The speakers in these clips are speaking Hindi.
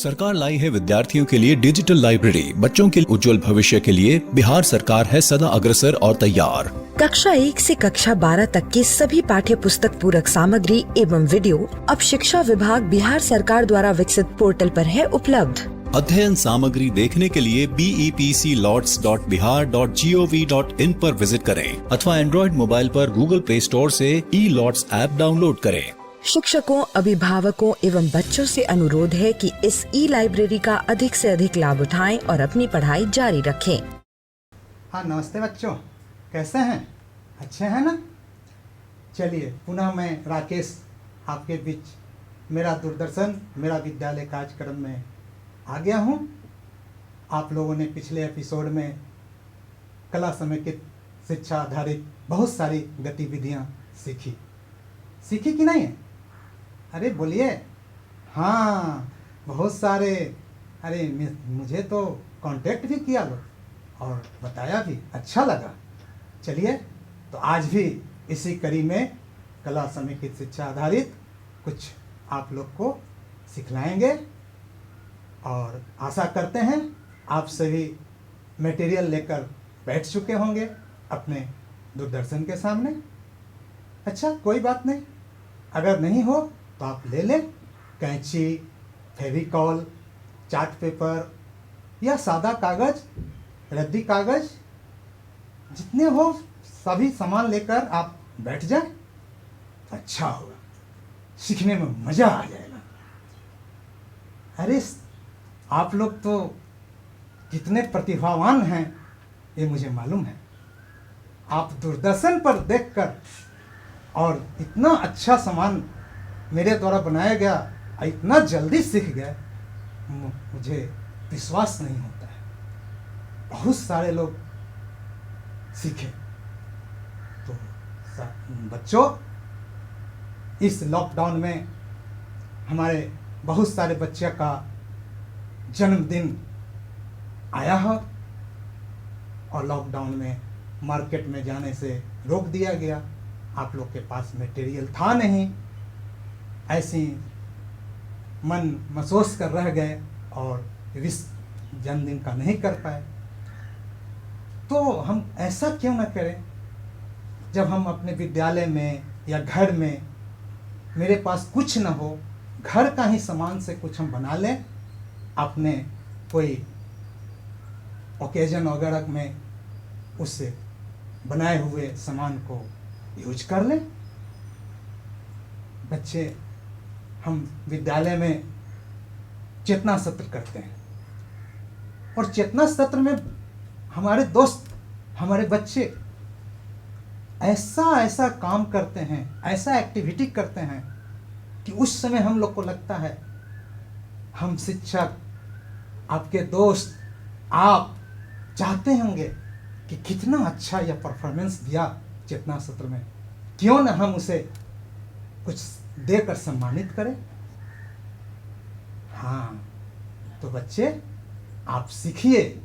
सरकार लाई है विद्यार्थियों के लिए डिजिटल लाइब्रेरी। बच्चों के उज्जवल भविष्य के लिए बिहार सरकार है सदा अग्रसर और तैयार। कक्षा 1 से कक्षा 12 तक की सभी पाठ्य पुस्तक पूरक सामग्री एवं वीडियो अब शिक्षा विभाग बिहार सरकार द्वारा विकसित पोर्टल पर है उपलब्ध। अध्ययन सामग्री देखने के लिए BEPCLOTS.bihar.gov.in पर विजिट करें अथवा एंड्रॉइड मोबाइल पर गूगल प्ले स्टोर से E-LOTS ऐप डाउनलोड करें। शिक्षकों, अभिभावकों एवं बच्चों से अनुरोध है कि इस लाइब्रेरी का अधिक से अधिक लाभ उठाएं और अपनी पढ़ाई जारी रखें। हाँ, नमस्ते बच्चों, कैसे हैं? अच्छे हैं ना? चलिए पुनः मैं राकेश आपके बीच मेरा दूरदर्शन मेरा विद्यालय कार्यक्रम में आ गया हूँ। आप लोगों ने पिछले एपिसोड में कला समेकित शिक्षा आधारित बहुत सारी गतिविधियाँ सीखी कि नहीं? अरे बोलिए। हाँ, बहुत सारे। अरे मुझे तो कांटेक्ट भी किया लो और बताया भी, अच्छा लगा। चलिए तो आज भी इसी कड़ी में कला समेकित शिक्षा आधारित कुछ आप लोग को सिखलाएंगे और आशा करते हैं आप सभी मटेरियल लेकर बैठ चुके होंगे अपने दूरदर्शन के सामने। अच्छा, कोई बात नहीं, अगर नहीं हो तो आप ले लें कैंची, फेविकॉल, चार्ट पेपर या सादा कागज, रद्दी कागज, जितने हो सभी सामान लेकर आप बैठ जाएं। अच्छा होगा, सीखने में मज़ा आ जाएगा। अरे आप लोग तो कितने प्रतिभावान हैं ये मुझे मालूम है। आप दूरदर्शन पर देखकर और इतना अच्छा सामान मेरे द्वारा बनाया गया और इतना जल्दी सीख गए, मुझे विश्वास नहीं होता है। बहुत सारे लोग सीखे। तो बच्चों, इस लॉकडाउन में हमारे बहुत सारे बच्चे का जन्मदिन आया है और लॉकडाउन में मार्केट में जाने से रोक दिया गया। आप लोग के पास मटेरियल था नहीं, ऐसी मन महसूस कर रह गए और विश जन्मदिन का नहीं कर पाए। तो हम ऐसा क्यों न करें, जब हम अपने विद्यालय में या घर में मेरे पास कुछ न हो, घर का ही सामान से कुछ हम बना लें, अपने कोई ओकेजन वगैरह में उससे बनाए हुए सामान को यूज कर लें। बच्चे, हम विद्यालय में चेतना सत्र करते हैं और चेतना सत्र में हमारे दोस्त, हमारे बच्चे ऐसा काम करते हैं, ऐसा एक्टिविटी करते हैं कि उस समय हम लोग को लगता है हम शिक्षक, आपके दोस्त, आप चाहते होंगे कि कितना अच्छा यह परफॉर्मेंस दिया चेतना सत्र में, क्यों न हम उसे कुछ देकर सम्मानित करें। हाँ, तो बच्चे आप सीखिए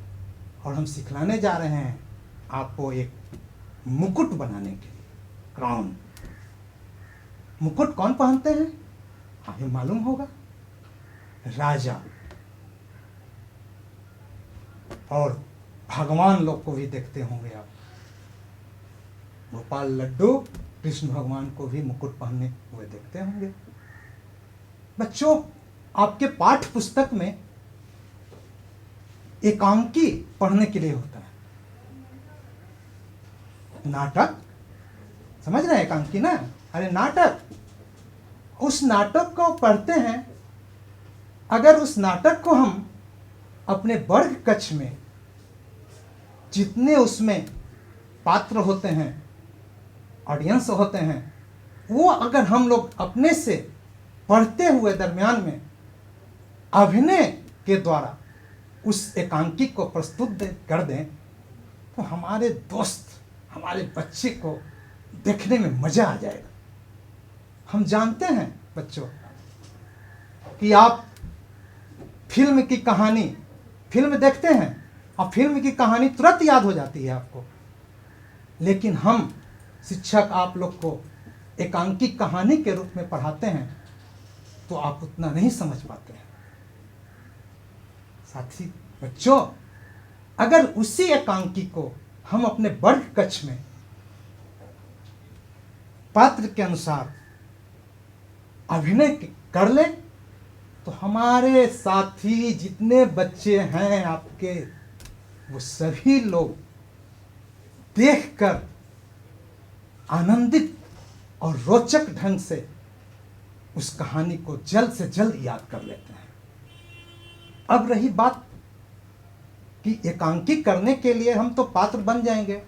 और हम सिखलाने जा रहे हैं आपको एक मुकुट बनाने के लिए। क्राउन मुकुट कौन पहनते हैं हमें मालूम होगा? राजा और भगवान लोग को भी देखते होंगे आप। गोपाल लड्डू कृष्ण भगवान को भी मुकुट पहनने हुए देखते होंगे। बच्चों, आपके पाठ्य पुस्तक में एकांकी पढ़ने के लिए होता है। नाटक, समझ रहे हैं एकांकी ना? अरे नाटक, उस नाटक को पढ़ते हैं। अगर उस नाटक को हम अपने वर्ग कक्ष में जितने उसमें पात्र होते हैं, ऑडियंस होते हैं, वो अगर हम लोग अपने से पढ़ते हुए दरमियान में अभिनय के द्वारा उस एकांकी को प्रस्तुत कर दें, तो हमारे दोस्त, हमारे बच्चे को देखने में मज़ा आ जाएगा। हम जानते हैं बच्चों कि आप फिल्म की कहानी, फिल्म देखते हैं और फिल्म की कहानी तुरंत याद हो जाती है आपको, लेकिन हम शिक्षक आप लोग को एकांकी कहानी के रूप में पढ़ाते हैं तो आप उतना नहीं समझ पाते हैं। साथी बच्चों, अगर उसी एकांकी को हम अपने वर्ग कक्ष में पात्र के अनुसार अभिनय कर ले तो हमारे साथी जितने बच्चे हैं आपके, वो सभी लोग देखकर आनंदित और रोचक ढंग से उस कहानी को जल्द से जल्द याद कर लेते हैं। अब रही बात कि एकांकी करने के लिए हम तो पात्र बन जाएंगे,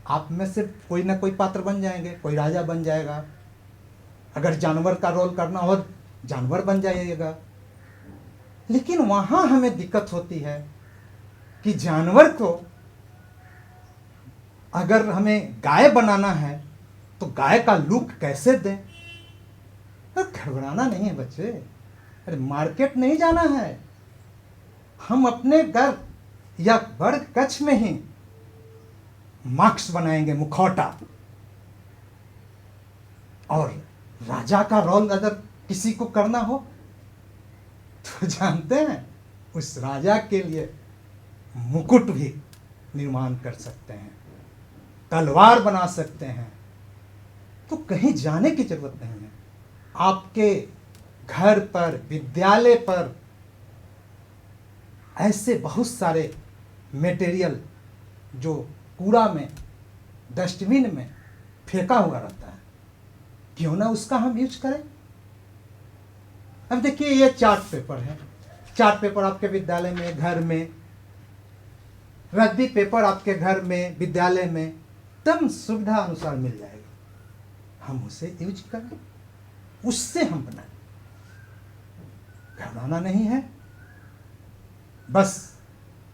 आप में से कोई ना कोई पात्र बन जाएंगे, कोई राजा बन जाएगा, अगर जानवर का रोल करना हो जानवर बन जाइएगा। लेकिन वहां हमें दिक्कत होती है कि जानवर को अगर हमें गाय बनाना है तो गाय का लुक कैसे दें? घबराना नहीं है बच्चे, अरे मार्केट नहीं जाना है, हम अपने घर या वर्ग कक्ष में ही मास्क बनाएंगे, मुखौटा। और राजा का रोल अगर किसी को करना हो तो जानते हैं उस राजा के लिए मुकुट भी निर्माण कर सकते हैं, तलवार बना सकते हैं। तो कहीं जाने की जरूरत नहीं है, आपके घर पर, विद्यालय पर ऐसे बहुत सारे मटेरियल जो कूड़ा में, डस्टबिन में फेंका हुआ रहता है, क्यों ना उसका हम यूज करें। अब देखिए ये चार्ट पेपर है, चार्ट पेपर आपके विद्यालय में, घर में, रद्दी पेपर आपके घर में, विद्यालय में एकदम सुविधा अनुसार मिल जाएगा, हम उसे यूज करें, उससे हम बनाएं। घबराना नहीं है, बस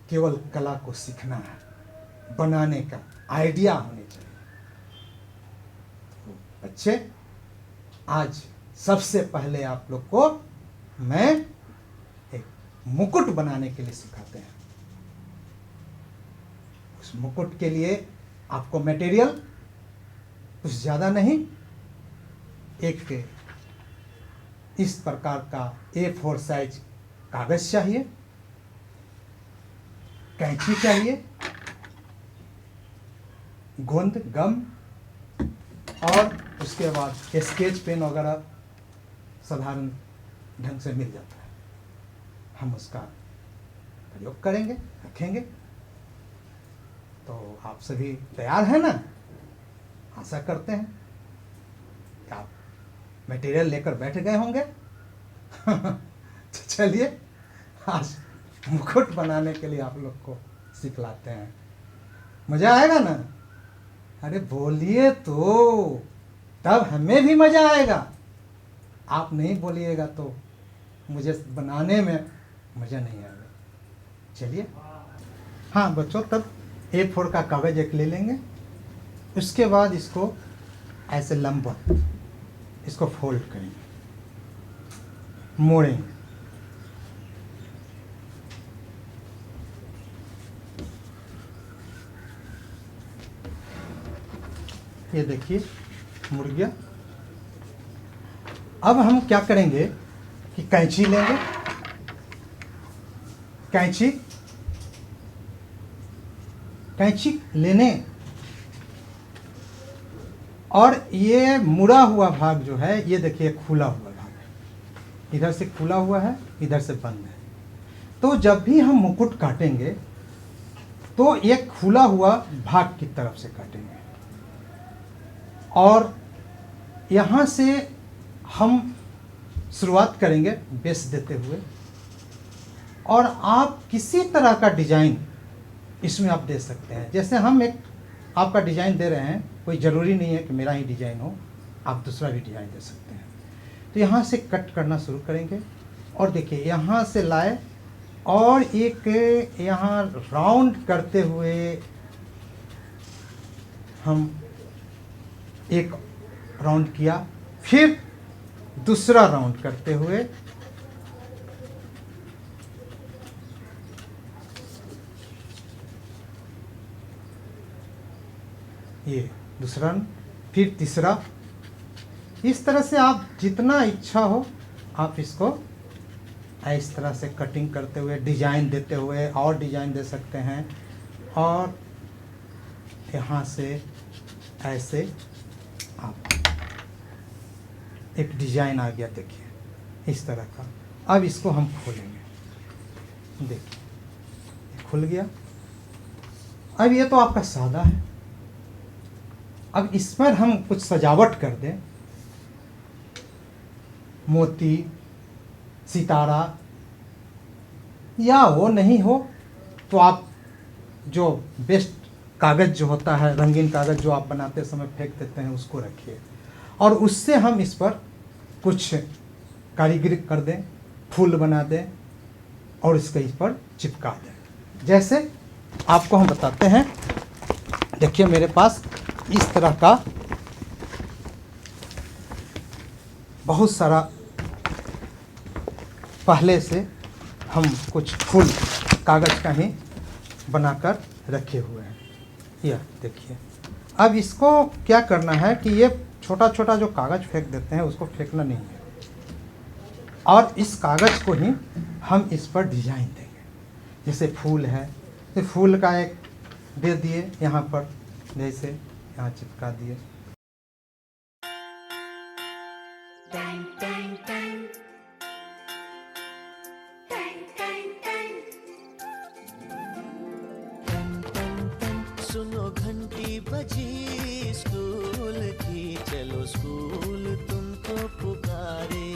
केवल कला को सीखना है, बनाने का आइडिया होने चाहिए। तो बच्चे, आज सबसे पहले आप लोग को मैं एक मुकुट बनाने के लिए सिखाते हैं। उस मुकुट के लिए आपको मटेरियल कुछ ज़्यादा नहीं, एक इस प्रकार का A4 साइज कागज चाहिए, कैंची चाहिए, गोंद, गम, और उसके बाद स्केच पेन वगैरह साधारण ढंग से मिल जाता है, हम उसका प्रयोग करेंगे, रखेंगे। तो आप सभी तैयार हैं ना? आशा करते हैं कि आप मटेरियल लेकर बैठ गए होंगे। तो चलिए आज मुकुट बनाने के लिए आप लोग को सिखलाते हैं, मजा आएगा ना? अरे बोलिए तो, तब हमें भी मजा आएगा। आप नहीं बोलिएगा तो मुझे बनाने में मजा नहीं आएगा। चलिए, हाँ बच्चों, तब A4 का कागज एक ले लेंगे, उसके बाद इसको ऐसे लंबवत इसको फोल्ड करेंगे, मोड़ेंगे, ये देखिए मुड़ गया। अब हम क्या करेंगे कि कैंची लेंगे, कैंची लेने, और ये मुड़ा हुआ भाग जो है, ये देखिए खुला हुआ भाग है, इधर से खुला हुआ है, इधर से बंद है। तो जब भी हम मुकुट काटेंगे तो एक खुला हुआ भाग की तरफ से काटेंगे, और यहाँ से हम शुरुआत करेंगे बेस देते हुए, और आप किसी तरह का डिजाइन इसमें आप दे सकते हैं। जैसे हम एक आपका डिजाइन दे रहे हैं, कोई ज़रूरी नहीं है कि मेरा ही डिजाइन हो, आप दूसरा भी डिजाइन दे सकते हैं। तो यहाँ से कट करना शुरू करेंगे, और देखिए यहाँ से लाए और एक यहाँ राउंड करते हुए हम एक राउंड किया, फिर दूसरा राउंड करते हुए ये दूसरा, फिर तीसरा। इस तरह से आप जितना इच्छा हो आप इसको इस तरह से कटिंग करते हुए डिजाइन देते हुए और डिजाइन दे सकते हैं। और यहाँ से ऐसे आप एक डिजाइन आ गया, देखिए इस तरह का। अब इसको हम खोलेंगे, देखिए खुल गया। अब ये तो आपका सादा है। अब इस पर हम कुछ सजावट कर दें, मोती, सितारा, या वो नहीं हो तो आप जो बेस्ट कागज़ जो होता है, रंगीन कागज़ जो आप बनाते समय फेंक देते हैं, उसको रखिए और उससे हम इस पर कुछ कारीगरी कर दें, फूल बना दें और इसके इस पर चिपका दें। जैसे आपको हम बताते हैं, देखिए मेरे पास इस तरह का बहुत सारा पहले से हम कुछ फूल कागज़ का ही बनाकर रखे हुए हैं। यह देखिए। अब इसको क्या करना है कि ये छोटा छोटा जो कागज़ फेंक देते हैं उसको फेंकना नहीं है, और इस कागज़ को ही हम इस पर डिजाइन देंगे। जैसे फूल है, तो फूल का एक दे दिए यहाँ पर, जैसे यहाँ चिपका दिए। सुनो घंटी बजी स्कूल की, चलो स्कूल तुमको पुकारे।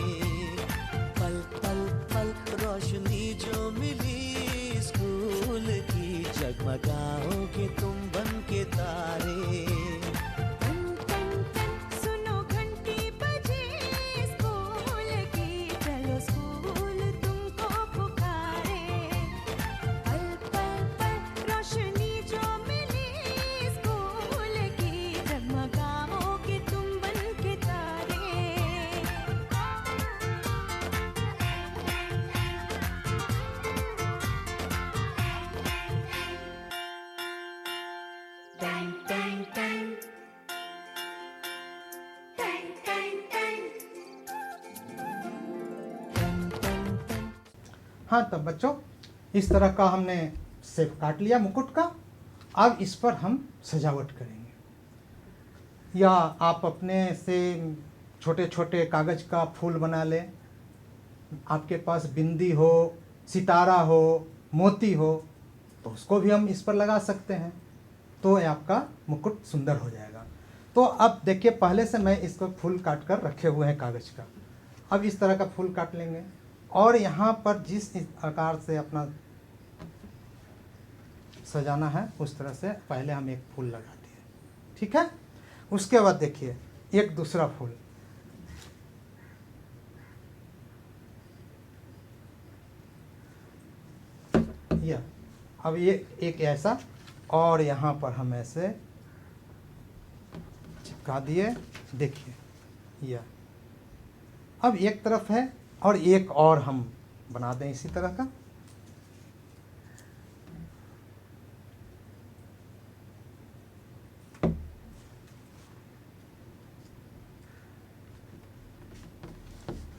पल पल पल रोशनी जो मिली स्कूल की, जगमगाओगे तुम बन के तारे। सुनो घंटी बजी स्कूल की, चलो स्कूल तुमको पुकारे। पल पल पल रोशनी जो मिली स्कूल की, जगमगाओगे तुम बन के तारे। Tang Tang Tang Tang Tang Tang. हाँ, तब बच्चों इस तरह का हमने शेप काट लिया मुकुट का। अब इस पर हम सजावट करेंगे, या आप अपने से छोटे छोटे कागज़ का फूल बना लें। आपके पास बिंदी हो, सितारा हो, मोती हो, तो उसको भी हम इस पर लगा सकते हैं, तो ये आपका मुकुट सुंदर हो जाएगा। तो अब देखिए, पहले से मैं इसको फूल काट कर रखे हुए हैं कागज़ का। अब इस तरह का फूल काट लेंगे और यहाँ पर जिस आकार से अपना सजाना है उस तरह से पहले हम एक फूल लगा दिए, ठीक है। उसके बाद देखिए एक दूसरा फूल, यह अब ये एक ऐसा, और यहाँ पर हम ऐसे चिपका दिए, देखिए यह। अब एक तरफ है और एक और हम बना दें इसी तरह का।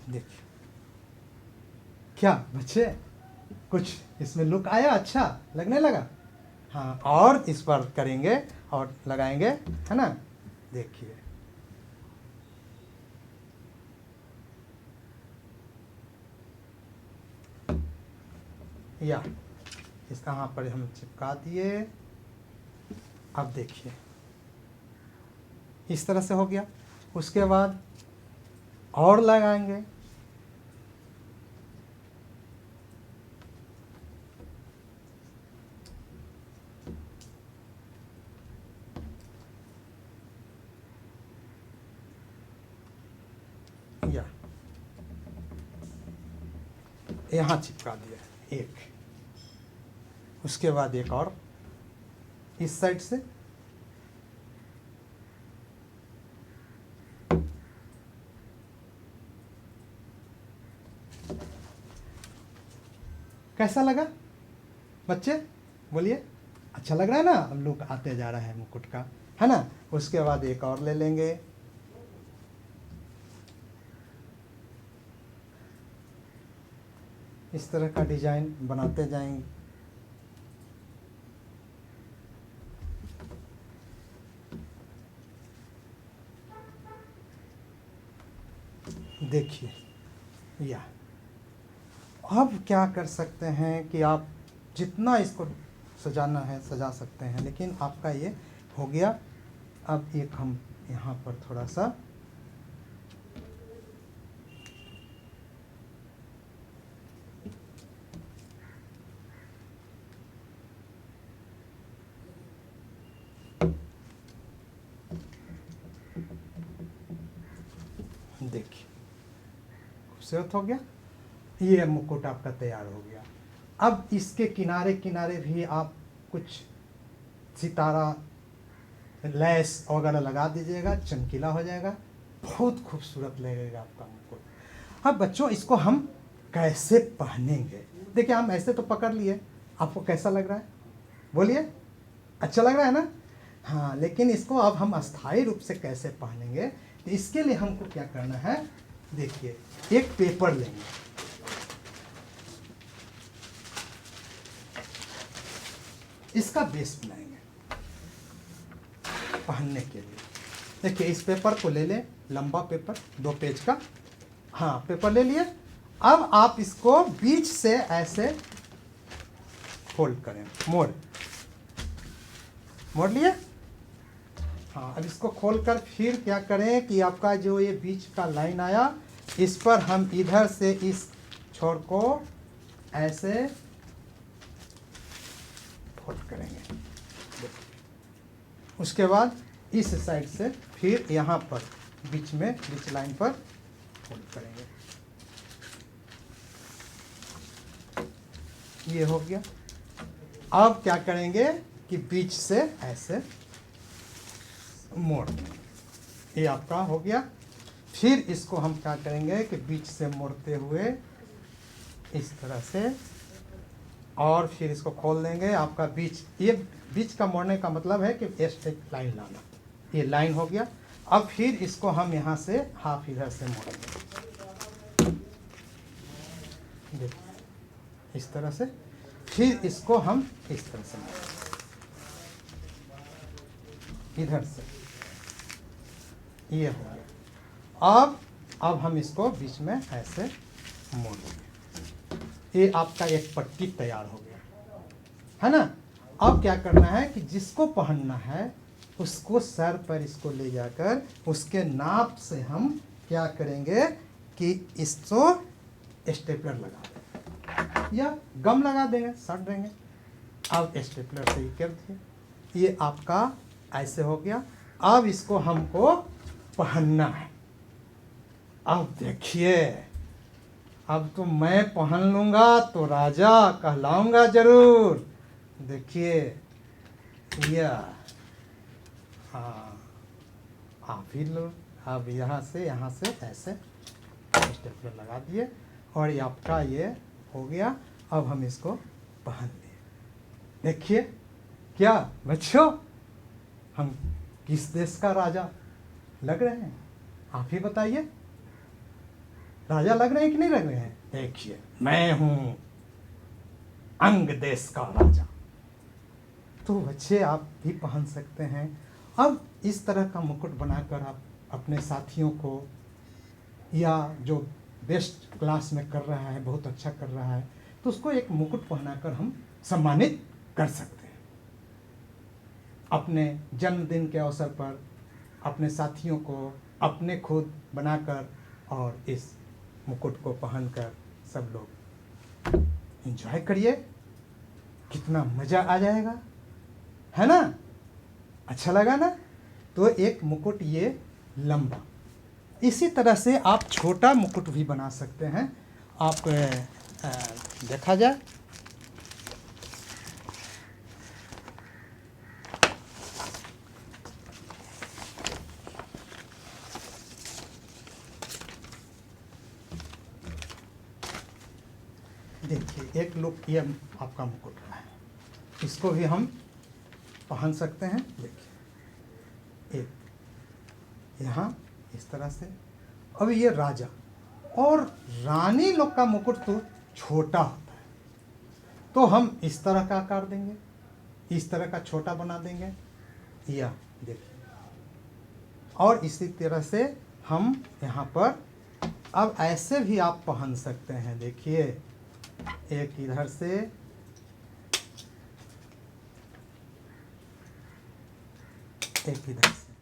देखिए क्या बच्चे, कुछ इसमें लुक आया, अच्छा लगने लगा। हाँ, और इस पर करेंगे और लगाएंगे, है ना। देखिए या इसका यहाँ पर हम चिपका दिए। अब देखिए इस तरह से हो गया। उसके बाद और लगाएंगे, या यहाँ चिपका दिया एक। उसके बाद एक और इस साइड से, कैसा लगा बच्चे, बोलिए। अच्छा लग रहा है ना। अब लुक आते जा रहा है मुकुट का, है ना। उसके बाद एक और ले लेंगे, इस तरह का डिजाइन बनाते जाएंगे। देखिए या अब क्या कर सकते हैं कि आप जितना इसको सजाना है सजा सकते हैं, लेकिन आपका ये हो गया। अब एक हम यहाँ पर थोड़ा सा देखिए खूबसूरत हो गया। ये मुकुट आपका तैयार हो गया। अब इसके किनारे किनारे भी आप कुछ सितारा लैस वगैरह लगा दीजिएगा, चमकीला हो जाएगा, बहुत खूबसूरत लगेगा आपका मुकुट। अब बच्चों इसको हम कैसे पहनेंगे? देखिए हम ऐसे तो पकड़ लिए, आपको कैसा लग रहा है बोलिए? अच्छा लग रहा है ना? हाँ, लेकिन इसको अब हम अस्थायी रूप से कैसे पहनेंगे, तो इसके लिए हमको क्या करना है, देखिए एक पेपर लेंगे, इसका बेस बनाएंगे पहनने के लिए। देखिए इस पेपर को ले लें, लंबा पेपर 2 पेज का, हाँ पेपर ले लिए। अब आप इसको बीच से ऐसे फोल्ड करें, मोड़ लिए। हाँ, अब इसको खोलकर फिर क्या करें कि आपका जो ये बीच का लाइन आया, इस पर हम इधर से इस छोर को ऐसे फोल्ड करेंगे। उसके बाद इस साइड से फिर यहाँ पर बीच में, बीच लाइन पर फोल्ड करेंगे। ये हो गया। अब क्या करेंगे कि बीच से ऐसे मोड़ देंगे। ये आपका हो गया। फिर इसको हम क्या करेंगे कि बीच से मोड़ते हुए इस तरह से, और फिर इसको खोल देंगे। आपका बीच, ये बीच का मोड़ने का मतलब है कि एक लाइन लाना, ये लाइन हो गया। अब फिर इसको हम यहाँ से हाफ इधर से मोड़ेंगे, देखिए इस तरह से। फिर इसको हम इस तरह से मोड़ेंगे इधर से, ये हो गया। अब हम इसको बीच में ऐसे मोड़ देंगे। ये आपका एक पट्टी तैयार हो गया है ना। अब क्या करना है कि जिसको पहनना है उसको सर पर इसको ले जाकर उसके नाप से हम क्या करेंगे कि इसको स्टेपलर लगा देंगे या गम लगा देंगे, सट देंगे। अब स्टेपलर से ये कर दिए, ये आपका ऐसे हो गया। अब इसको हमको पहनना है। अब देखिए, अब तो मैं पहन लूँगा तो राजा कहलाऊँगा जरूर। देखिए यह, हाँ आप ही लो। अब यहाँ से ऐसे स्टेपलर लगा दिए और ये आपका ये हो गया। अब हम इसको पहन लिए। देखिए क्या बच्चों, हम किस देश का राजा लग रहे हैं, आप ही बताइए। राजा लग रहे हैं कि नहीं लग रहे हैं? देखिए मैं हूं अंग देश का राजा। तो बच्चे आप भी पहन सकते हैं। अब इस तरह का मुकुट बनाकर आप अपने साथियों को, या जो बेस्ट क्लास में कर रहा है, बहुत अच्छा कर रहा है, तो उसको एक मुकुट पहनाकर हम सम्मानित कर सकते हैं। अपने जन्मदिन के अवसर पर अपने साथियों को अपने खुद बनाकर और इस मुकुट को पहनकर सब लोग एंजॉय करिए। कितना मज़ा आ जाएगा, है ना? अच्छा लगा ना? तो एक मुकुट ये लंबा, इसी तरह से आप छोटा मुकुट भी बना सकते हैं। आप देखा जाए देखिए एक लुक ये आपका मुकुट है, इसको भी हम पहन सकते हैं। देखिए एक यहाँ इस तरह से। अब ये राजा और रानी लोग का मुकुट तो छोटा होता है, तो हम इस तरह का आकार देंगे, इस तरह का छोटा बना देंगे, या देखिए। और इसी तरह से हम यहाँ पर अब ऐसे भी आप पहन सकते हैं। देखिए, एक इधर से, एक इधर से।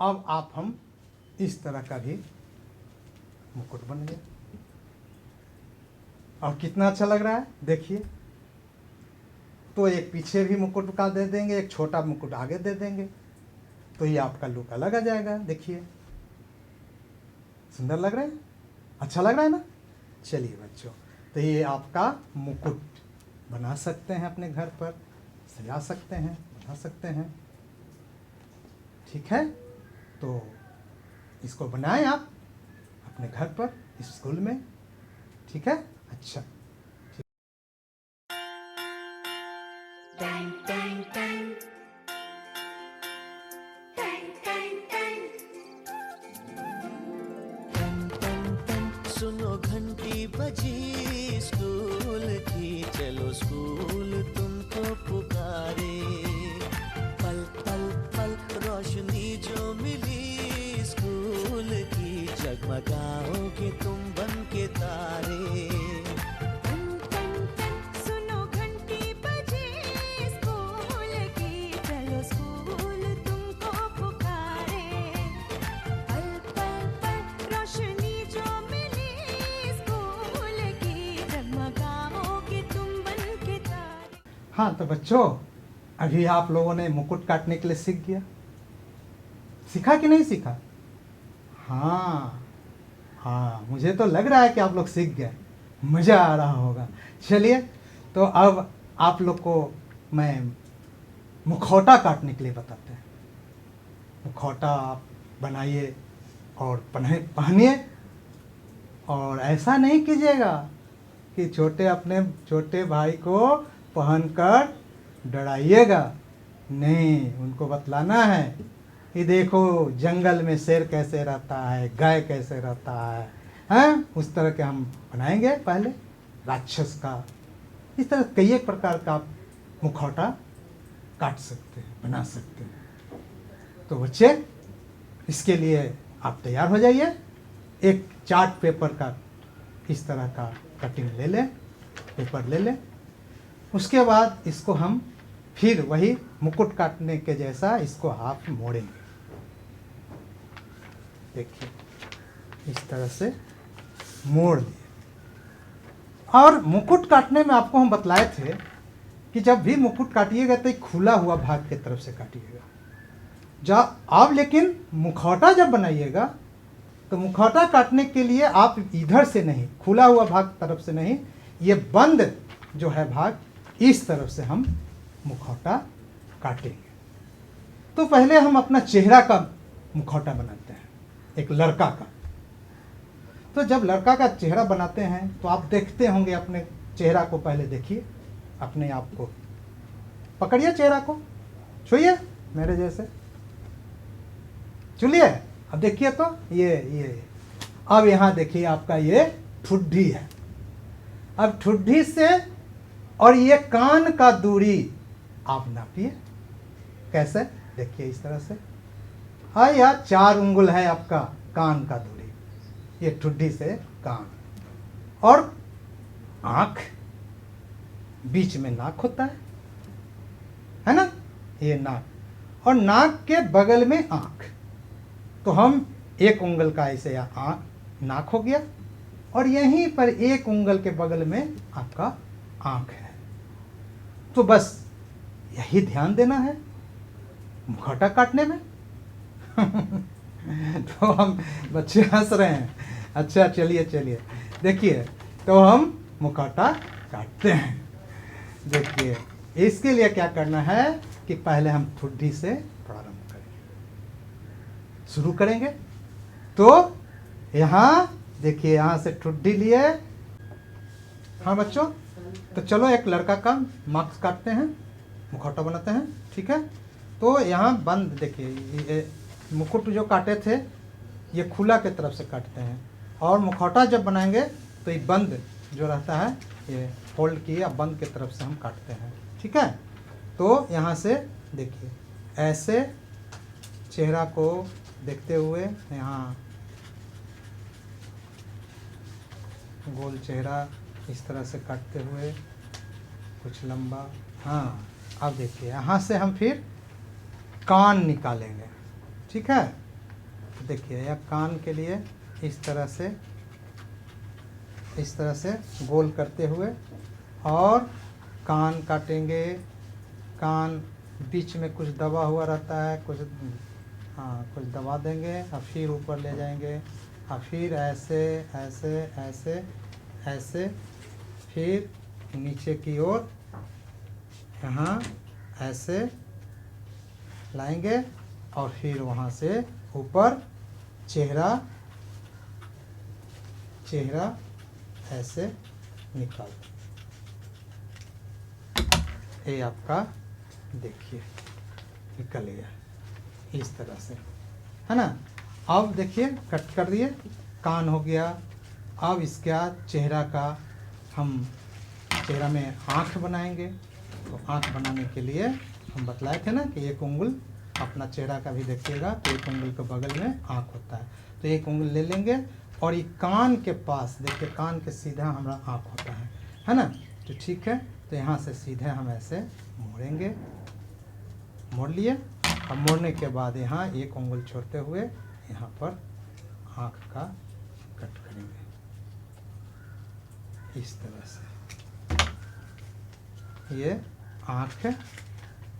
अब हम इस तरह का भी मुकुट बन गया। और कितना अच्छा लग रहा है, देखिए। तो एक पीछे भी मुकुट का दे देंगे, एक छोटा मुकुट आगे दे देंगे, तो ये आपका लुक अलग आ जाएगा। देखिए, सुंदर लग रहा है, अच्छा लग रहा है ना। चलिए बच्चों, तो ये आपका मुकुट बना सकते हैं, अपने घर पर सजा सकते हैं, बना सकते हैं। ठीक है, तो इसको बनाएं आप अपने घर पर, स्कूल में। ठीक है, अच्छा। Dang, dang, dang. Dang, dang, dang. टन टन टन सुनो घंटी बजी स्कूल की, चलो स्कूल तुमको पुकारे। पल पल पल रोशनी जो मिली स्कूल की, जगमगाओगे तुम बन के तारे। टन टन टन सुनो घंटी बजी स्कूल की, चलो स्कूल तुमको पुकारे। पल पल पल रोशनी जो मिली स्कूल की, जगमगाओगे तुम बन के तारे। हाँ, तो बच्चों, अभी आप लोगों ने मुकुट काटने के लिए सीख गया, सीखा कि नहीं सीखा? हाँ हाँ, मुझे तो लग रहा है कि आप लोग सीख गए, मज़ा आ रहा होगा। चलिए, तो अब आप लोग को मैं मुखौटा काटने के लिए बताते हैं। मुखौटा आप बनाइए और पहनिए, और ऐसा नहीं कीजिएगा कि अपने छोटे भाई को पहनकर डराइएगा। नहीं, उनको बतलाना है कि देखो जंगल में शेर कैसे रहता है, गाय कैसे रहता है, हैं? उस तरह के हम बनाएंगे पहले, राक्षस का। इस तरह कई एक प्रकार का आप मुखौटा काट सकते हैं, बना सकते हैं। तो बच्चे, इसके लिए आप तैयार हो जाइए। एक चार्ट पेपर का इस तरह का कटिंग ले लें, पेपर ले लें। उसके बाद इसको हम फिर वही मुकुट काटने के जैसा इसको हाथ मोड़ेंगे। देखिए, इस तरह से मोड़ लिए। और मुकुट काटने में आपको हम बतलाए थे कि जब भी मुकुट काटिएगा तो एक खुला हुआ भाग की तरफ से काटिएगा। अब लेकिन मुखौटा जब बनाइएगा तो मुखौटा काटने के लिए आप इधर से नहीं, खुला हुआ भाग तरफ से नहीं, ये बंद जो है भाग, इस तरफ से हम मुखौटा काटेंगे। तो पहले हम अपना चेहरा का मुखौटा बनाते हैं, एक लड़का का। तो जब लड़का का चेहरा बनाते हैं तो आप देखते होंगे, अपने चेहरा को पहले देखिए, अपने आप को पकड़िए, चेहरा को छुइए मेरे जैसे, चलिए। अब देखिए, तो ये अब यहाँ देखिए आपका ये ठुड्डी है। अब ठुड्डी से और ये कान का दूरी आप नापिए। कैसे? देखिए, इस तरह से। हाँ, यह 4 उंगल है आपका कान का दूरी, ये ठुड्डी से कान। और आँख, बीच में नाक होता है ना, ये नाक। और नाक के बगल में आँख। तो हम 1 उंगल का ऐसे नाक हो गया, और यहीं पर 1 उंगल के बगल में आपका आँख है। तो बस यही ध्यान देना है मुखौटा काटने में। तो हम बच्चे हंस रहे हैं। अच्छा, चलिए देखिए, तो हम मुखौटा काटते हैं। देखिए, इसके लिए क्या करना है कि पहले हम ठुड्डी से प्रारंभ करेंगे, शुरू करेंगे। तो यहाँ देखिए, यहाँ से ठुड्डी लिए। हाँ बच्चों, तो चलो एक लड़का का मार्क्स काटते हैं, मुखौटा बनाते हैं। ठीक है, तो यहाँ बंद, देखिए ये मुकुट जो काटे थे ये खुला के तरफ से काटते हैं, और मुखौटा जब बनाएंगे तो ये बंद जो रहता है ये फोल्ड की या बंद की तरफ से हम काटते हैं। ठीक है, तो यहाँ से देखिए ऐसे चेहरा को देखते हुए यहाँ गोल चेहरा इस तरह से काटते हुए कुछ लंबा। हाँ, अब देखिए यहाँ से हम फिर कान निकालेंगे। ठीक है, देखिए यह कान के लिए इस तरह से गोल करते हुए और कान काटेंगे। कान बीच में कुछ दबा हुआ रहता है, कुछ कुछ दबा देंगे और फिर ऊपर ले जाएंगे और फिर ऐसे ऐसे ऐसे ऐसे फिर नीचे की ओर यहाँ ऐसे लाएंगे और फिर वहाँ से ऊपर चेहरा ऐसे निकाल। ये आपका देखिए निकल गया इस तरह से, है ना। अब देखिए कट कर दिए, कान हो गया। अब इसके बाद चेहरा में आँख बनाएंगे। तो आँख बनाने के लिए हम बतलाए थे ना कि एक उंगल अपना चेहरा का भी देखिएगा तो एक उंगल के बगल में आँख होता है। तो एक उंगल ले लेंगे और ये कान के पास देखिए, कान के सीधा हमारा आँख होता है ना। तो ठीक है, तो यहाँ से सीधे हम ऐसे मोड़ेंगे। मोड़ लिए। अब मोड़ने के बाद यहाँ एक उंगल छोड़ते हुए यहाँ पर आँख का कट करेंगे इस तरह से। ये आँख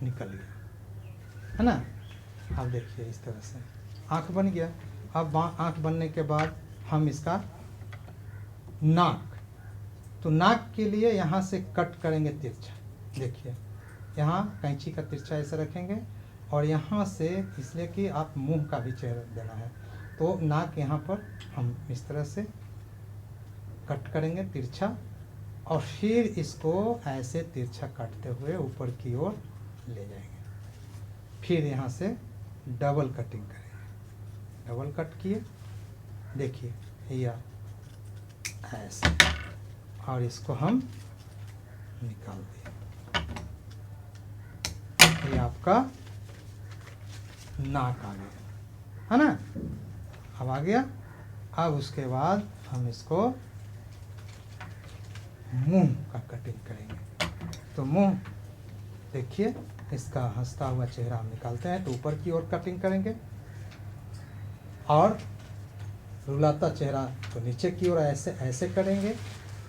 निकल गया, है ना। अब देखिए इस तरह से आँख बन गया। अब आँख बनने के बाद हम इसका नाक, तो नाक के लिए यहाँ से कट करेंगे तिरछा। देखिए यहाँ कैंची का तिरछा ऐसे रखेंगे और यहाँ से, इसलिए कि आप मुंह का भी चेहरा देना है, तो नाक यहाँ पर हम इस तरह से कट करेंगे तिरछा और फिर इसको ऐसे तिरछा काटते हुए ऊपर की ओर ले जाएंगे। फिर यहाँ से डबल कटिंग करेंगे। डबल कट किए, देखिए या ऐसे, और इसको हम निकाल दिए। ये आपका नाक आ गया, है ना। अब आ गया। अब उसके बाद हम इसको मुंह का कटिंग करेंगे। तो मुंह देखिए, इसका हंसता हुआ चेहरा हम निकालते हैं तो ऊपर की ओर कटिंग करेंगे और रुलाता चेहरा तो नीचे की ओर ऐसे ऐसे करेंगे,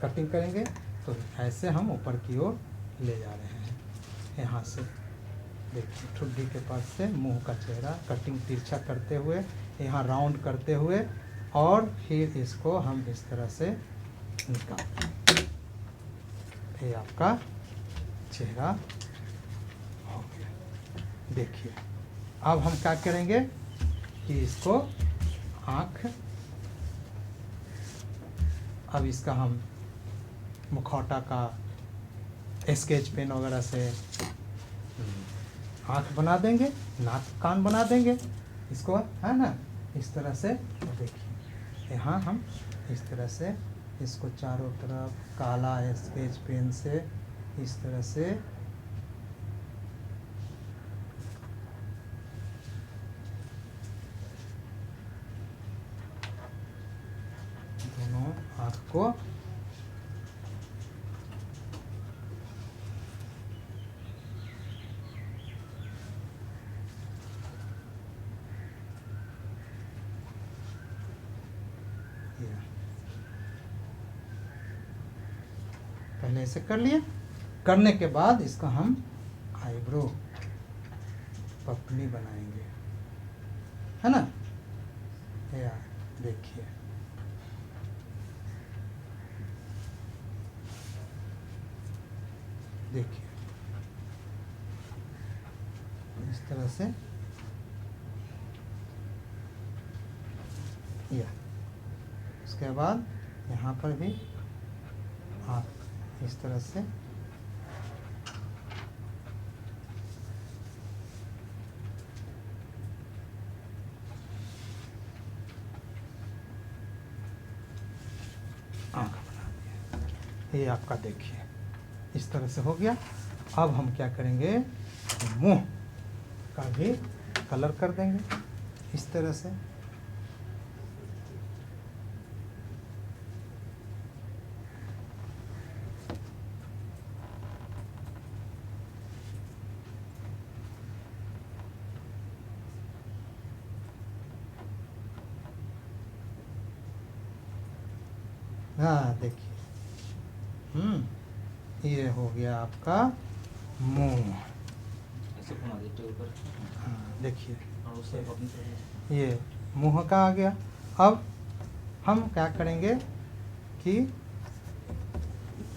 कटिंग करेंगे। तो ऐसे हम ऊपर की ओर ले जा रहे हैं। यहाँ से देखिए ठुड्डी के पास से मुंह का चेहरा कटिंग तिरछा करते हुए, यहाँ राउंड करते हुए और फिर इसको हम इस तरह से निकालते हैं। ये आपका चेहरा हो गया। देखिए अब हम क्या करेंगे कि इसको आँख, अब इसका हम मुखौटा का स्केच पेन वगैरह से आँख बना देंगे, नाक कान बना देंगे इसको, है ना। इस तरह से देखिए यहाँ हम इस तरह से इसको चारों तरफ काला स्केच पेन से इस तरह से दोनों आँख को पहले ऐसे कर लिए। करने के बाद इसका हम आईब्रो पपनी बनाएंगे, है ना। या देखिए देखिए इस तरह से, या उसके बाद यहाँ पर भी आप इस तरह से आँख बना दिया। ये आपका देखिए इस तरह से हो गया। अब हम क्या करेंगे, मुंह का भी कलर कर देंगे इस तरह से। हाँ देखिए, ये हो गया आपका मुंह। ऐसे घुमा दीजिए टेबल पर। हाँ देखिए, और उससे अपनी तरफ ये मुंह का आ गया। अब हम क्या करेंगे कि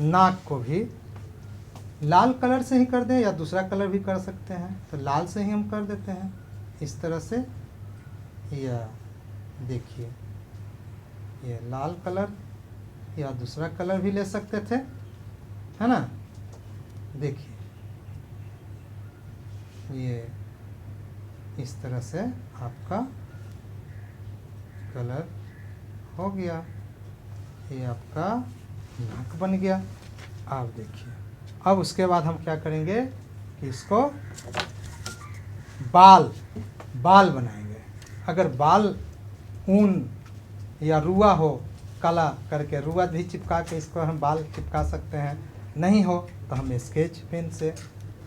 नाक को भी लाल कलर से ही कर दें या दूसरा कलर भी कर सकते हैं, तो लाल से ही हम कर देते हैं इस तरह से। या देखिए, ये लाल कलर या दूसरा कलर भी ले सकते थे, है ना। देखिए ये इस तरह से आपका कलर हो गया। ये आपका नाक बन गया। आप देखिए, अब उसके बाद हम क्या करेंगे कि इसको बाल बनाएंगे। अगर बाल ऊन या रुआ हो, काला करके रुआ भी चिपका के इसको हम बाल चिपका सकते हैं। नहीं हो तो हम स्केच पेन से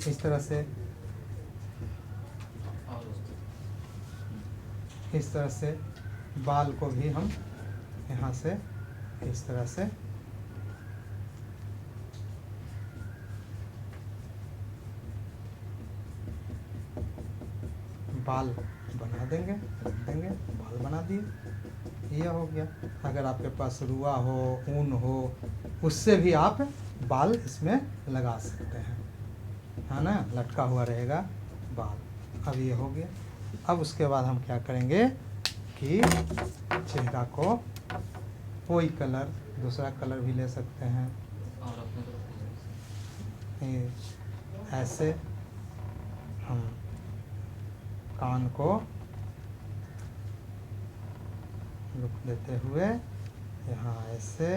इस तरह से, इस तरह से बाल को भी हम यहाँ से इस तरह से बाल बना देंगे, रख देंगे, बाल बना दिए। ये हो गया। अगर आपके पास रुआ हो, ऊन हो, उससे भी आप बाल इसमें लगा सकते हैं, है ना, लटका हुआ रहेगा बाल। अब ये हो गया। अब उसके बाद हम क्या करेंगे कि चेहरा को कोई कलर, दूसरा कलर भी ले सकते हैं। और अपनी तरफ ये ऐसे हम कान को लुक देते हुए यहाँ ऐसे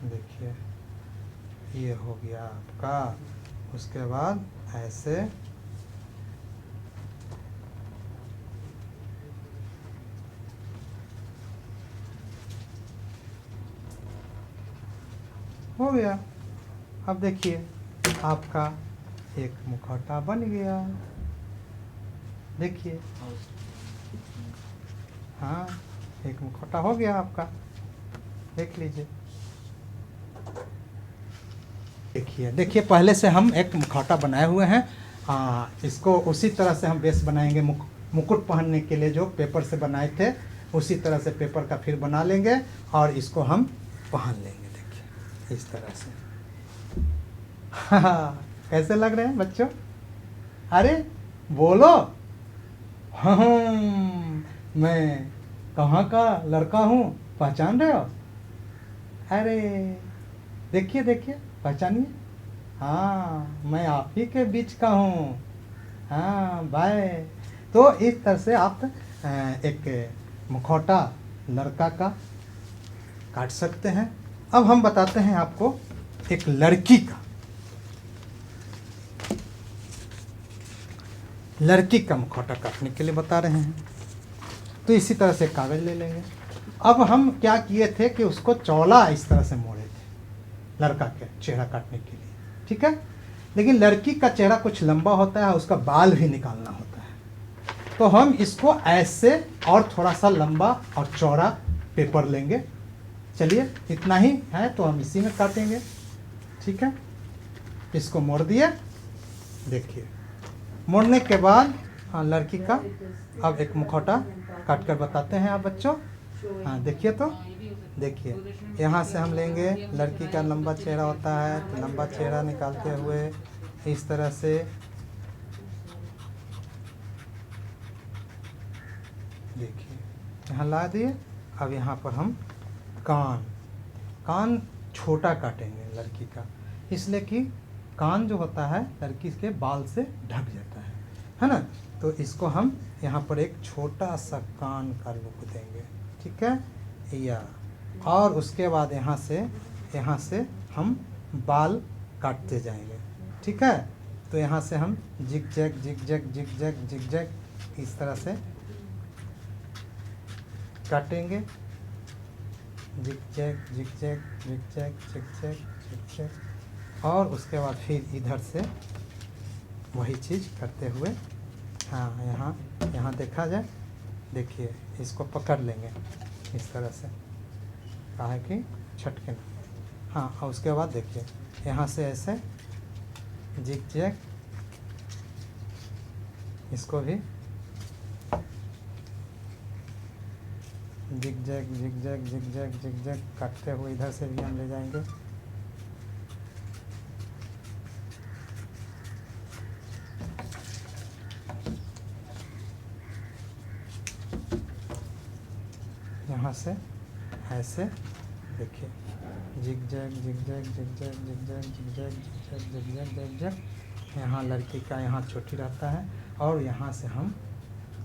देखिए, ये हो गया आपका। उसके बाद ऐसे हो गया। अब देखिए आपका एक मुखौटा बन गया। देखिए, और हाँ, एक मुखौटा हो गया आपका। देख लीजिए, देखिए देखिए, पहले से हम एक मुखौटा बनाए हुए हैं। इसको उसी तरह से हम बेस बनाएंगे। मुकुट पहनने के लिए जो पेपर से बनाए थे, उसी तरह से पेपर का फिर बना लेंगे और इसको हम पहन लेंगे। देखिए इस तरह से। हाँ, कैसे लग रहे हैं बच्चों? अरे बोलो, हाँ मैं कहाँ का लड़का हूँ, पहचान रहे हो? अरे देखिए देखिए, पहचानिए। हाँ, मैं आप ही के बीच का हूँ। हाँ बाय। तो इस तरह से आप एक मुखौटा लड़का का काट सकते हैं। अब हम बताते हैं आपको एक लड़की का। लड़की का मुखौटा काटने के लिए बता रहे हैं। तो इसी तरह से कागज़ ले लेंगे। अब हम क्या किए थे कि उसको चौड़ा इस तरह से मोड़े थे लड़का के चेहरा काटने के लिए, ठीक है। लेकिन लड़की का चेहरा कुछ लंबा होता है, उसका बाल भी निकालना होता है। तो हम इसको ऐसे और थोड़ा सा लंबा और चौड़ा पेपर लेंगे। चलिए, इतना ही है तो हम इसी में काटेंगे, ठीक है। इसको मोड़ दिए। देखिए, मोड़ने के बाद लड़की का अब एक मुखौटा काट कर बताते हैं आप बच्चों। हाँ देखिए, तो देखिए, यहाँ से हम लेंगे। लड़की का लंबा चेहरा होता है, तो लंबा चेहरा निकालते हुए इस तरह से देखिए यहाँ ला दिए। अब यहाँ पर हम कान छोटा काटेंगे लड़की का। इसलिए कि कान जो होता है लड़की के बाल से ढक जाता है ना। तो इसको हम यहाँ पर एक छोटा सा कान का लुक देंगे, ठीक है या। और उसके बाद यहाँ से हम बाल काटते जाएंगे, ठीक है। तो यहाँ से हम zig zag zig zag zig zag zig zag इस तरह से काटेंगे, zig zag zig zag zig zag zig zag zig zag. और उसके बाद फिर इधर से वही चीज़ करते हुए, हाँ यहाँ देखा जाए, देखिए इसको पकड़ लेंगे इस तरह से, कहा है कि छटके ना। हाँ, और उसके बाद देखिए यहाँ से ऐसे जिग जैग, इसको भी zig zag zig zag zig zag zig zag काटते हुए इधर से भी हम ले जाएंगे। यहाँ से ऐसे देखिए zig zag zig zag zig zag zig zag zig zag zig zag zig zag zig zag. यहाँ लड़की का यहाँ चोटी रहता है और यहाँ से हम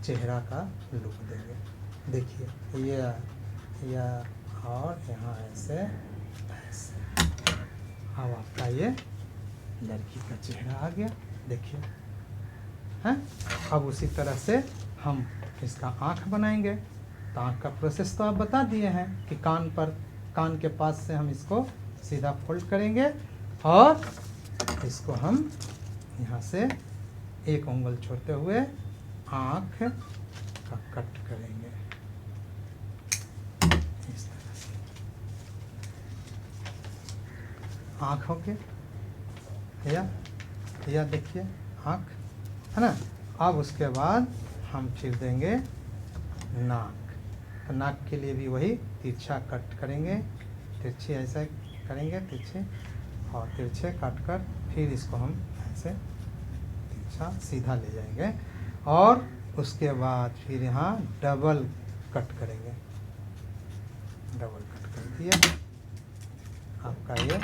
चेहरा का लुक देंगे। देखिए ये और यहाँ ऐसे ऐसे। अब आपका ये लड़की का चेहरा आ गया, देखिए हैं। अब उसी तरह से हम इसका आँख बनाएंगे। तो आँख का प्रोसेस तो आप बता दिए हैं कि कान के पास से हम इसको सीधा फोल्ड करेंगे और इसको हम यहाँ से एक उंगल छोड़ते हुए आँख का कट करेंगे इस तरह से। आँख हो गया या देखिए आँख है ना। अब उसके बाद हम फिर देंगे नाक। तो नाक के लिए भी वही तिरछा कट करेंगे, तिरछे ऐसा करेंगे तिरछे और तिरछे काट कर फिर इसको हम ऐसे तिरछा सीधा ले जाएंगे। और उसके बाद फिर यहाँ डबल कट करेंगे, डबल कट कर दिया आपका ये।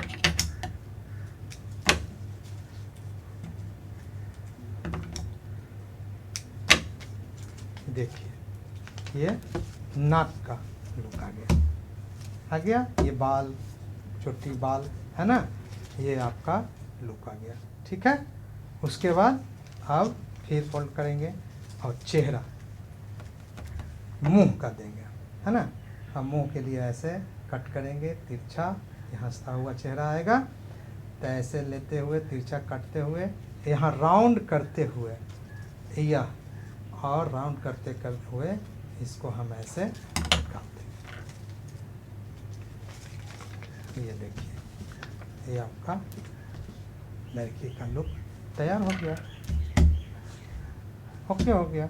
देखिए ये नाक का लुक आ गया। ये बाल, छोटी बाल है ना, ये आपका लुक आ गया, ठीक है। उसके बाद अब फिर फोल्ड करेंगे और चेहरा मुंह का देंगे, है ना। हम मुंह के लिए ऐसे कट करेंगे तिरछा, ये हंसता हुआ चेहरा आएगा। तो ऐसे लेते हुए तिरछा काटते हुए यहाँ राउंड करते हुए यह और राउंड करते हुए इसको हम ऐसे काट देंगे। ये देखिए ये आपका लड़की का लुक तैयार हो गया, ओके हो गया।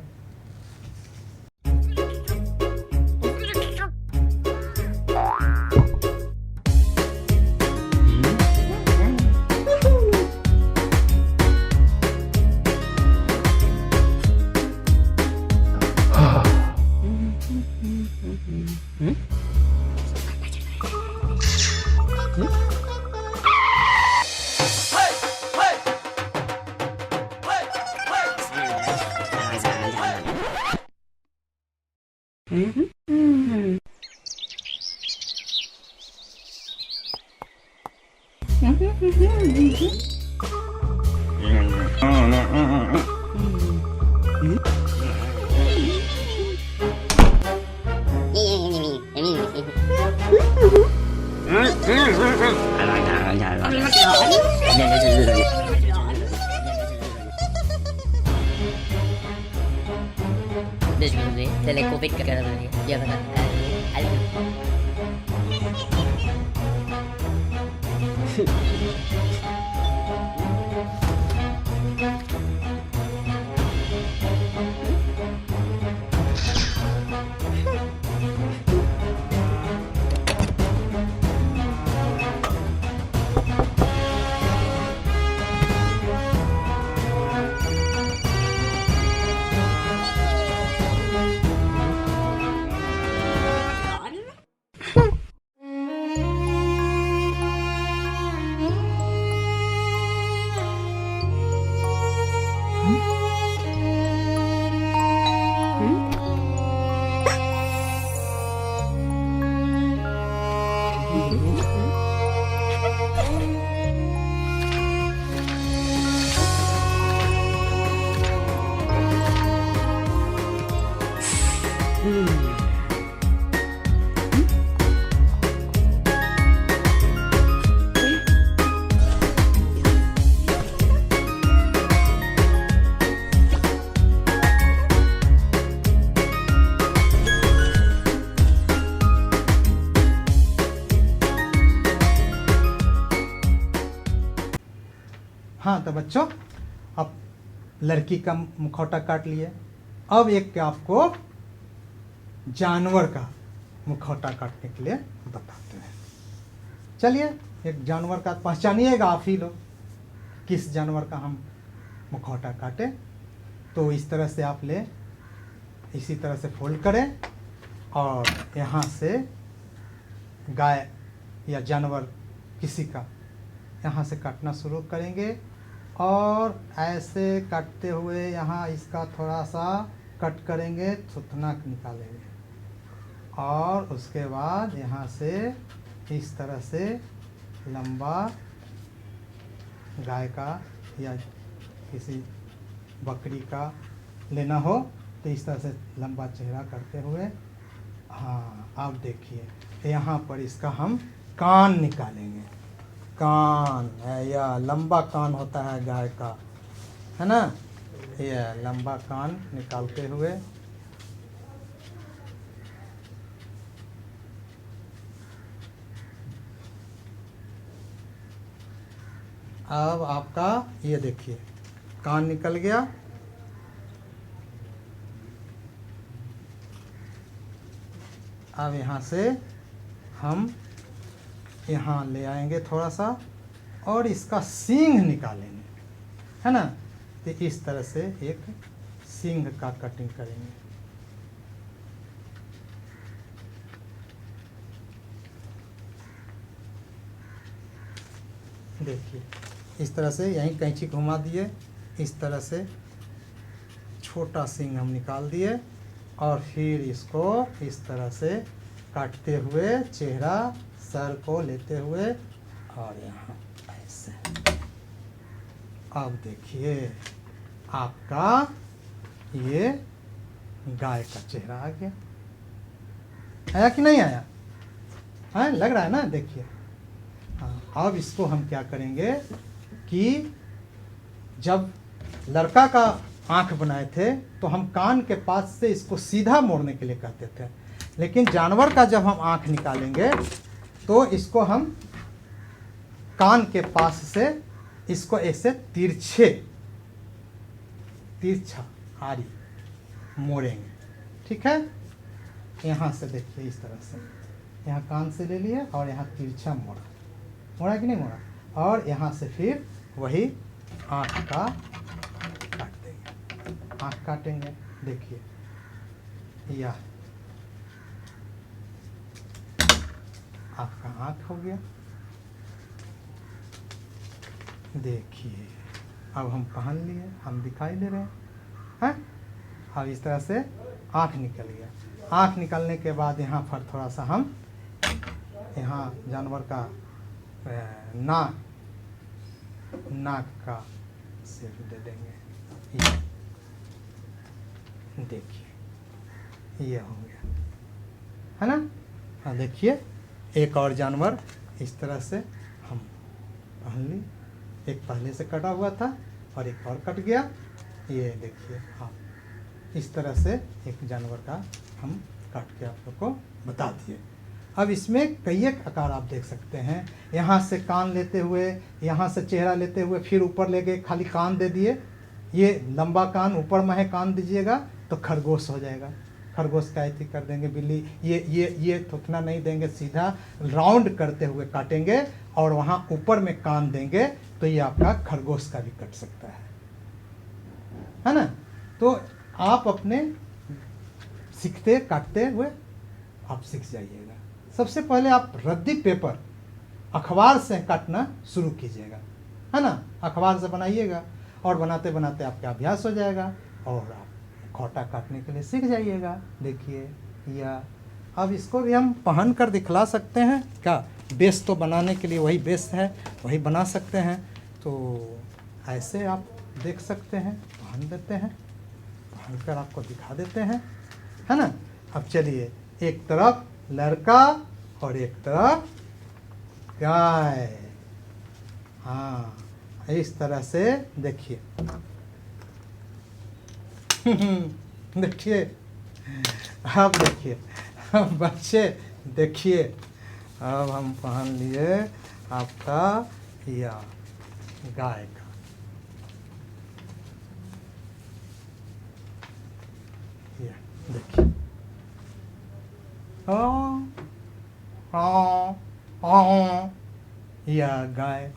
Covid kagak ada dia. Dia kata, हाँ तो बच्चों, अब लड़की का मुखौटा काट लिए। अब एक आपको जानवर का मुखौटा काटने के लिए बताते हैं। चलिए, एक जानवर का पहचानिएगा आप ही लोग, किस जानवर का हम मुखौटा काटें। तो इस तरह से आप ले, इसी तरह से फोल्ड करें और यहाँ से गाय या जानवर किसी का यहाँ से काटना शुरू करेंगे और ऐसे काटते हुए यहाँ इसका थोड़ा सा कट करेंगे, थुथना निकालेंगे और उसके बाद यहाँ से इस तरह से लंबा गाय का या किसी बकरी का लेना हो तो इस तरह से लंबा चेहरा करते हुए, हाँ अब देखिए यहाँ पर इसका हम कान निकालेंगे। कान है या लंबा कान होता है गाय का, है ना, यह लंबा कान निकालते हुए अब आपका ये देखिए कान निकल गया। अब यहाँ से हम यहाँ ले आएंगे थोड़ा सा और इसका सींग निकालेंगे, है ना। तो इस तरह से एक सींग का कटिंग करेंगे। देखिए इस तरह से यहीं कैंची घुमा दिए, इस तरह से छोटा सींग हम निकाल दिए और फिर इसको इस तरह से काटते हुए चेहरा सर को लेते हुए और यहाँ ऐसे। अब देखिए आपका ये गाय का चेहरा आ गया। आया कि नहीं आया? हाँ लग रहा है ना, देखिए। हाँ अब इसको हम क्या करेंगे कि जब लड़का का आंख बनाए थे तो हम कान के पास से इसको सीधा मोड़ने के लिए कहते थे, लेकिन जानवर का जब हम आंख निकालेंगे तो इसको हम कान के पास से इसको ऐसे तिरछा आरी मोड़ेंगे, ठीक है। यहाँ से देखिए इस तरह से, यहाँ कान से ले लिए और यहाँ तिरछा मोड़ा कि नहीं मोड़ा, और यहाँ से फिर वही आँख का काट देंगे, आँख काटेंगे। देखिए यह आपका आँख हो गया। देखिए अब हम पहन लिए, हम दिखाई दे रहे हैं। अब इस तरह से आँख निकल गया। आँख निकलने के बाद यहाँ पर थोड़ा सा हम यहाँ जानवर का नाक का शेप दे देंगे। ये देखिए ये हो गया, है ना। हाँ देखिए एक और जानवर इस तरह से हम पहन ली, एक पहले से कटा हुआ था और एक और कट गया। ये देखिए हाँ इस तरह से एक जानवर का हम काट के आप लोग को बता दिए। अब इसमें कई एक आकार आप देख सकते हैं। यहाँ से कान लेते हुए, यहाँ से चेहरा लेते हुए फिर ऊपर ले गए, खाली कान दे दिए। ये लंबा कान ऊपर में है, कान दीजिएगा तो खरगोश हो जाएगा। खरगोश का ऐसी कर देंगे, बिल्ली ये थुथना नहीं देंगे, सीधा राउंड करते हुए काटेंगे और वहाँ ऊपर में कान देंगे तो ये आपका खरगोश का भी कट सकता है ना। तो आप अपने सीखते काटते हुए आप सीख जाइएगा। सबसे पहले आप रद्दी पेपर अखबार से काटना शुरू कीजिएगा, है ना। अखबार से बनाइएगा और बनाते बनाते आपका अभ्यास हो जाएगा और आप खोटा काटने के लिए सीख जाइएगा। देखिए या अब इसको भी हम पहन कर दिखला सकते हैं क्या। बेस तो बनाने के लिए वही बेस है, वही बना सकते हैं। तो ऐसे आप देख सकते हैं, पहन देते हैं, पहन कर आपको दिखा देते हैं, है ना। अब चलिए, एक तरफ लड़का और एक तरफ गाय। हाँ, इस तरह से देखिए। देखिए, अब देखिए, अब बच्चे देखिए, अब हम पहन लिए आपका या गाय का। ये देखिए, या गाय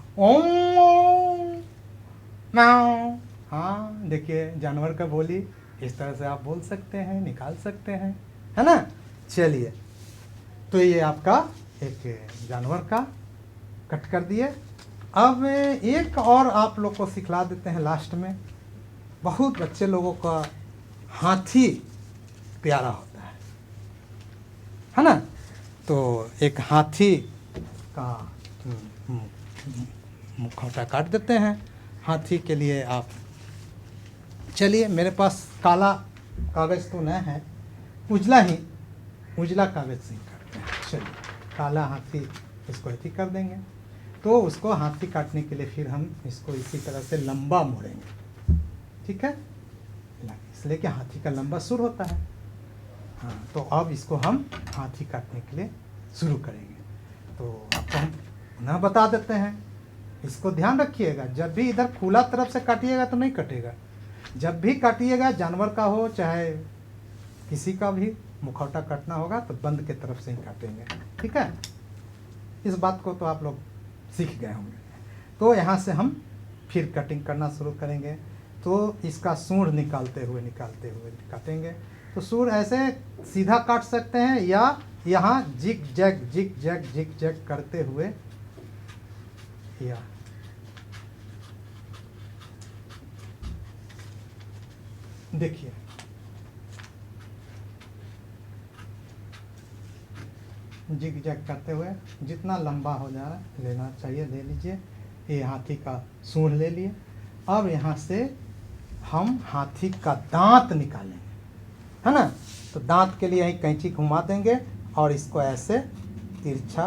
हाँ, देखिए जानवर का बोली इस तरह से आप बोल सकते हैं, निकाल सकते हैं, है ना। चलिए, तो ये आपका एक जानवर का कट कर दिए। अब एक और आप लोग को सिखला देते हैं लास्ट में। बहुत बच्चे लोगों का हाथी प्यारा होता है ना। तो एक हाथी का मुखौटा काट देते हैं। हाथी के लिए आप, चलिए मेरे पास काला कागज़ तो नहीं है, उजला कागज़ से ही करते हैं। चलिए, काला हाथी इसको ऐसी कर देंगे। तो उसको हाथी काटने के लिए फिर हम इसको इसी तरह से लंबा मोड़ेंगे, ठीक है, इसलिए कि हाथी का लंबा सुर होता है। हाँ, तो अब इसको हम हाथी काटने के लिए शुरू करेंगे। तो आपको हम पुनः बता देते हैं, इसको ध्यान रखिएगा। जब भी इधर खुला तरफ से काटिएगा तो नहीं कटेगा। जब भी काटिएगा, जानवर का हो चाहे किसी का भी मुखौटा काटना होगा तो बंद के तरफ से ही काटेंगे, ठीक है। इस बात को तो आप लोग सीख गए होंगे। तो यहाँ से हम फिर कटिंग करना शुरू करेंगे। तो इसका सूंड निकालते हुए काटेंगे। तो सूंड ऐसे सीधा काट सकते हैं या यहाँ जिग जैग करते हुए, या देखिए, जिग जैग करते हुए जितना लंबा हो जा रहा है लेना चाहिए, ले लीजिए। ये हाथी का सूंड ले लिए। अब यहाँ से हम हाथी का दांत निकालेंगे, है ना। तो दांत के लिए यही कैंची घुमा देंगे और इसको ऐसे तिरछा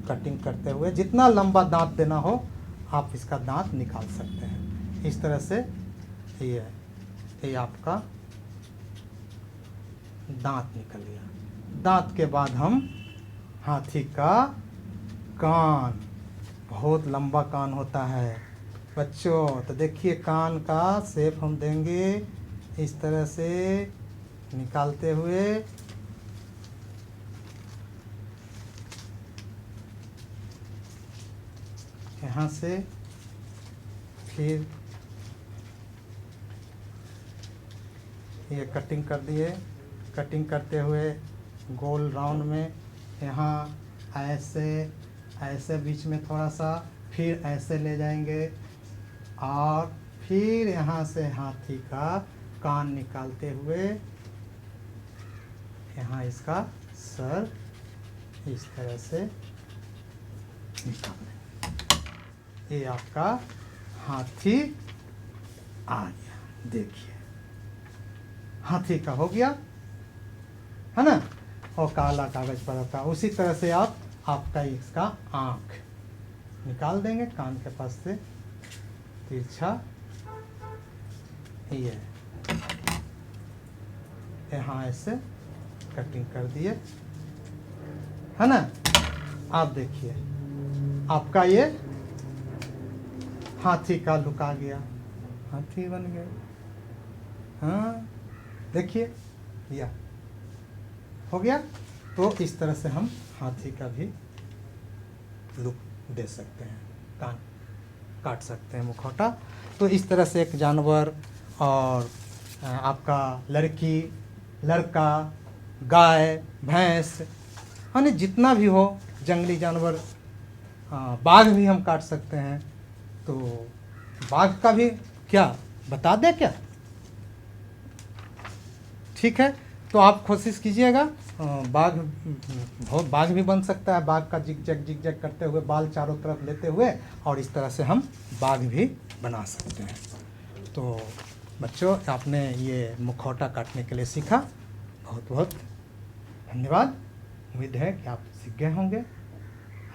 कटिंग करते हुए, जितना लंबा दांत देना हो आप इसका दांत निकाल सकते हैं। इस तरह से ये आपका दांत निकल गया। दांत के बाद हम हाथी का कान, बहुत लंबा कान होता है बच्चों। तो देखिए, कान का शेप हम देंगे इस तरह से निकालते हुए, यहाँ से फिर ये कटिंग कर दिए। कटिंग करते हुए गोल राउंड में यहाँ ऐसे बीच में थोड़ा सा, फिर ऐसे ले जाएंगे और फिर यहाँ से हाथी का कान निकालते हुए यहाँ इसका सर इस तरह से निकाल दें। ये आपका हाथी आ गया। देखिए, हाथी का हो गया, है ना। और काला कागज पर रखा। उसी तरह से आपका इसका आँख निकाल देंगे कान के पास से तिरछा। ये यहाँ ऐसे कटिंग कर दिए, है ना। आप देखिए, आपका ये हाथी का लुक आ गया, हाथी बन गए। हाँ, देखिए, या हो गया। तो इस तरह से हम हाथी का भी लुक दे सकते हैं, कान काट सकते हैं, मुखौटा। तो इस तरह से एक जानवर और आपका लड़की, लड़का, गाय, भैंस, यानी जितना भी हो जंगली जानवर, बाघ भी हम काट सकते हैं। तो बाघ का भी क्या बता दें क्या? ठीक है, तो आप कोशिश कीजिएगा बाघ बहुत बाघ भी बन सकता है, बाघ का जिग जैग करते हुए बाल चारों तरफ लेते हुए, और इस तरह से हम बाघ भी बना सकते हैं। तो बच्चों, आपने ये मुखौटा काटने के लिए सीखा, बहुत बहुत धन्यवाद। उम्मीद है कि आप सीख गए होंगे,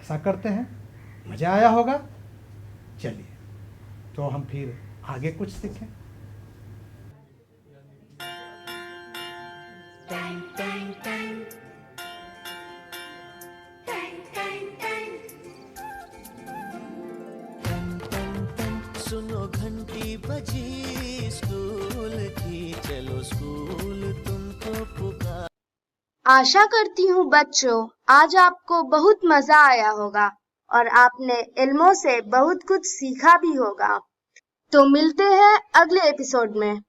आशा करते हैं मज़ा आया होगा। चलिए तो हम फिर आगे कुछ सीखें। सुनो घंटी बजी स्कूल की, चलो स्कूल तुमको पुकार। आशा करती हूँ बच्चों आज आपको बहुत मजा आया होगा और आपने इल्मों से बहुत कुछ सीखा भी होगा। तो मिलते हैं अगले एपिसोड में।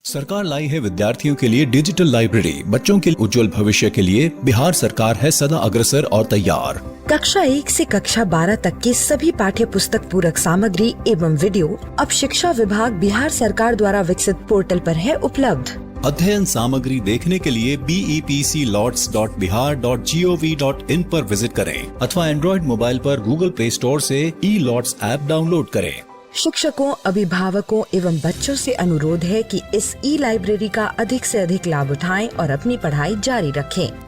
सरकार लाई है विद्यार्थियों के लिए डिजिटल लाइब्रेरी। बच्चों के उज्जवल भविष्य के लिए बिहार सरकार है सदा अग्रसर और तैयार। कक्षा 1 से कक्षा 12 तक की सभी पाठ्य पुस्तक पूरक सामग्री एवं वीडियो अब शिक्षा विभाग बिहार सरकार द्वारा विकसित पोर्टल पर है उपलब्ध। अध्ययन सामग्री देखने के लिए bepclots.bihar.gov.in पर विजिट करें अथवा एंड्रॉइड मोबाइल पर गूगल प्ले स्टोर से ई-लॉट्स ऐप डाउनलोड करें। शिक्षकों, अभिभावकों एवं बच्चों से अनुरोध है कि इस ई लाइब्रेरी का अधिक से अधिक लाभ उठाएं और अपनी पढ़ाई जारी रखें।